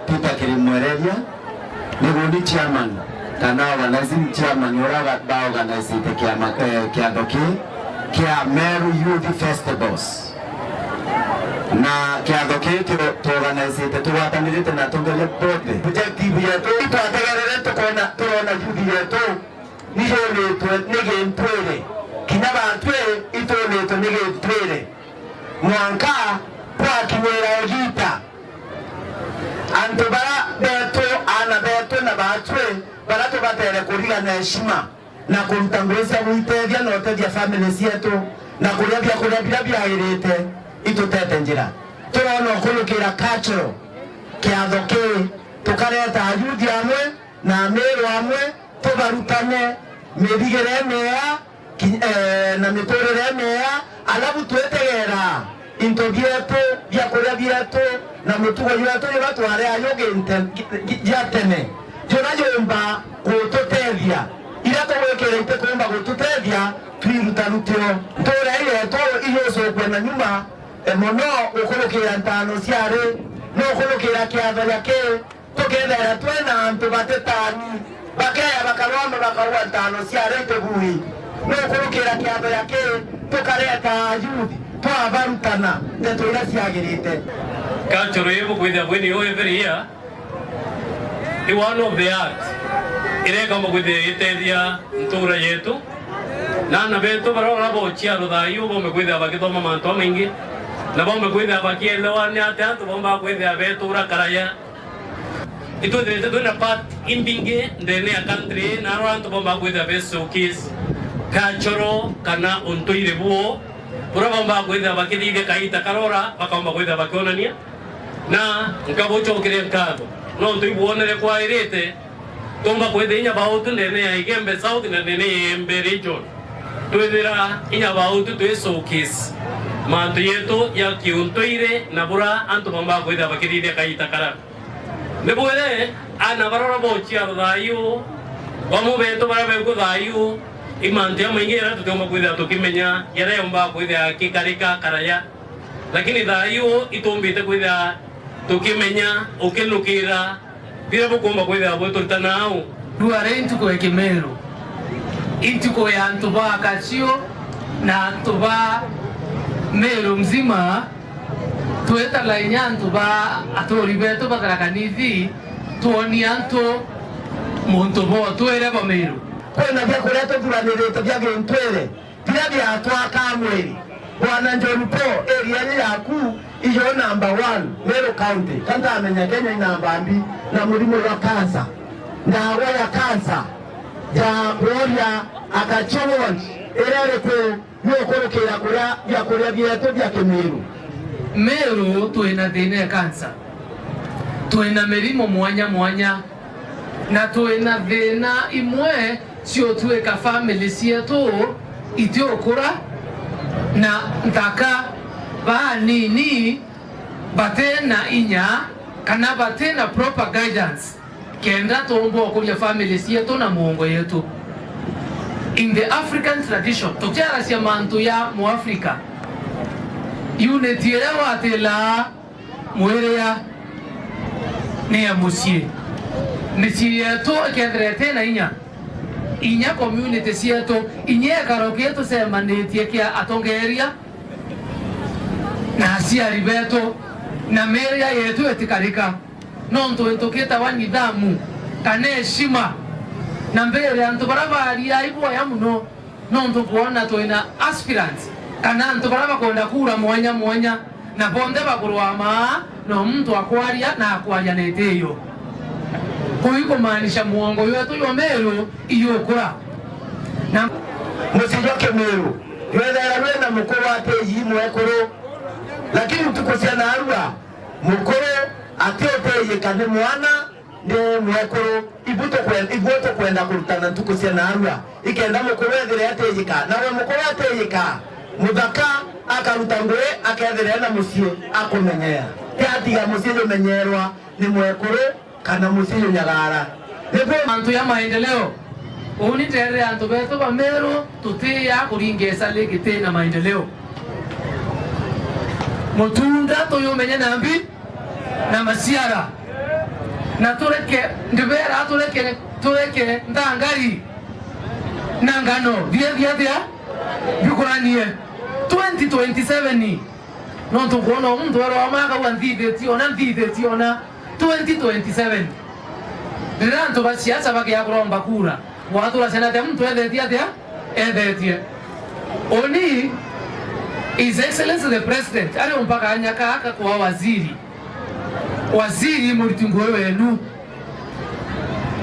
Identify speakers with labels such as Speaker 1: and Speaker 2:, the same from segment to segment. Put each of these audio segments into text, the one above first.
Speaker 1: Peter Kirimwereria ni chairman kana organizing chairman ora ba organize kia doki kia Meru Youth Festivals na kia doki to organize te tuwatanirite na tongele pote objective yetu twategerere tukona youth yetu nijo letu nige mpwele kinaba ntwe ito letu nige mpwele mwanka kwa kimera ogita anto bara beto ana beto na batwe bara to batere kuriga na heshima na kumtanguliza muitedia na otedia families yetu na kulia bia irete itutete njira turono kulukira culture kiathoke tukareta ayudi amwe na Meru amwe tubarutane mebigere mea na mitorere mea alabu tuetegera into bieto bia kulia bieto na mutugo yetu yetu are ayoge yatene jona yomba kutotedia ila tawekera itekomba kutotedia twirutaruteyo tora yeto iyo so kwena nyuma mono ukolokera ntano siare no ukolokera kiadha yake tokenda twena antu batetani bakaya bakarwamba bakarwa ntano siare tebuhi no ukolokera kiadha yake tokareta ayudi twabarutana neto ila siagirite
Speaker 2: culture yetu kwenda bweni yo every year is one of the art ile kama kwenda itedia ntura yetu na beto barora bochia rodayo bo mekwenda bakitoma manto mengi na bo mekwenda bakielewa ni hata bomba kwenda beto ura karaya ito de na part imbinge ndene ya country na ranto bomba kwenda beso kiss culture kana ontoire buo ura bomba kwenda bakidide kaita karora bakamba kwenda bakionania na nkabocho kire nkado no ntuibuonere kwa irete tomba kwenda inya bautu ndene ya igembe south na ndene embe region twethira inya bautu twesokis mantu yetu ya kiuntoire na bura antu bomba kwenda bakiride kaita kara nebwere ana barora bochia rodayo bamu beto barabe ko dayo imantu ya maingira tutomba kwenda tukimenya yare omba kwenda kikarika karaya lakini dayo itombite kwenda tukimenya ukelukira bila bukomba kwenda botortanao
Speaker 3: duare intuko ekemeru intuko ya ntuba akachio na ntuba Meru mzima tueta la inyantu ba atori beto bakarakanisi tuoni anto montobo tuere ba Meru
Speaker 1: kwena bya kuleto tulanirete bya gentwele bya atwaka mweri bwana Njolupo area yaku iyo number 1 Meru County kanda amenya Kenya inamba mbi na mulimo wa kansa ndawa ya kansa ya Gloria akachowon erere ko yokorokera kuria byeto bya Meru
Speaker 3: Meru tuena thina ya kansa tuena merimo mwanya na tuena thina imwe sio tueka family sietu itiokura na ntaka ba nini batena inya kana batena proper guidance kenda tombo kwa family sietu na muongo yetu. In the African tradition tokiara sia mantu ya mu Africa unity ya watela muerea ne ya musie nisie to kendrete na inya community sietu inya karoketo se mandate kia atongeria na sia ribeto na meria yetu etikarika nonto entoketa wanyidamu kane heshima na mbere antu barabari aibo ya muno nonto kuona toina aspirants kana antu baraba konda kura mwanya na bonde bakurwama no mtu akwaria na akwaria neteyo kuiko maanisha muongo yetu yo Meru iyo kura na
Speaker 1: musijoke Meru yera na mukoro ate yimu ekoro lakini tukosia na arua mukoro ate ote yekane mwana de mwekoro ibuto kwenda kurutana tukosia na arua ikenda mukoro ethire ate yika nawe mukoro ate yika mudaka akarutangwe akethire na musie akumenyera tiatiga musie yomenyerwa ni mwekoro kana musie nyagara ndipo
Speaker 3: mantu ya maendeleo uni tere antu beto ba Meru tutia kuringesa legite na maendeleo mutunda to yomenya nambi na masiara na tureke ndibera tureke ndangari nangano dia bikuranie 2027 non to kono mtu wa maka wa ndide tiona 2027 ndiranto basiasa bakia kuromba kura watu la senate mtu edetia oni His Excellency the President ari mpaka anyaka aka kwa waziri muritungo wenu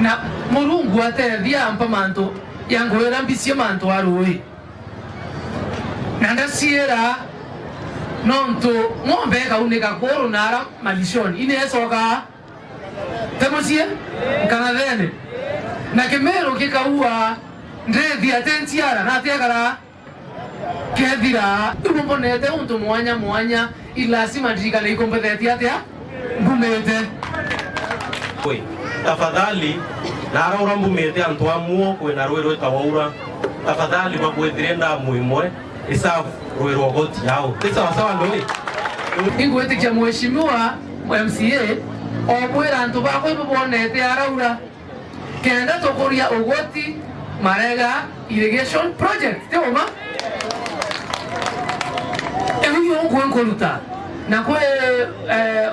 Speaker 3: na murungu atethia ampa manto yango erambisie manto aroi nanda siera nonto ngombe kauneka koro nara malishoni inesoka temosie kanadene na kemero kikaua ndedi atentiara na atekara kedira umbonete unto mwanya ilasima ndika le kompetenti atia ngumete
Speaker 4: kwe tafadhali naraura mbumete antwa muo kwena rwero tawaura tafadhali bakwethirenda muimwe isafu rwero goti yao tisa sawa ndoi
Speaker 3: ingwete kya mheshimiwa MCA obwera antu bakwe bubonete araura kenda tokoria ogoti marega irrigation project teoma ehuyo nkoluta na kwe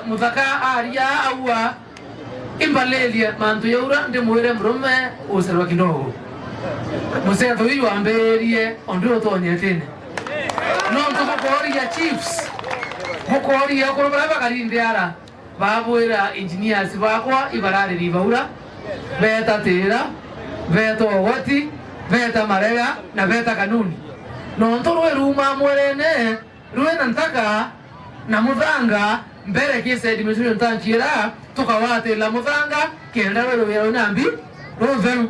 Speaker 3: mutaka aria awa imbalelia mantu yaura ndimwire mrume userwa kindogo musetho uyu amberie ondio tonyetene no ntukoria chiefs mukoria kurubara bakarindera babwira engineers bakwa ibarare ribaura beta tera beta ogoti beta marega na beta kanuni no ntoro ruma mwerene ruena ntaka na muthanga mbere kise dimension ntanchira tukawate la muthanga kenda rero nambi roveru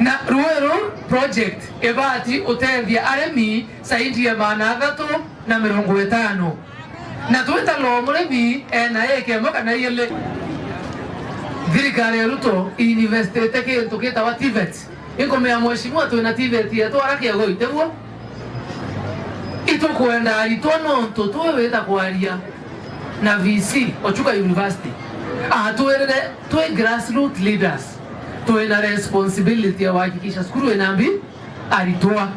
Speaker 3: na ruero project ebati utethia aremi saidi ya managato na 50 na tueta lo muremi na yeke moka na yele thirikari ruto university ke tuketa wa TVET ingome ya mheshimiwa tu na TVET yetu arakia goiteguo ito kwenda itono ntoto weta kwaria na VC Ochuka University tuwe grassroots leaders tuwe na responsibility ya kuhakikisha skuru enambi alitoa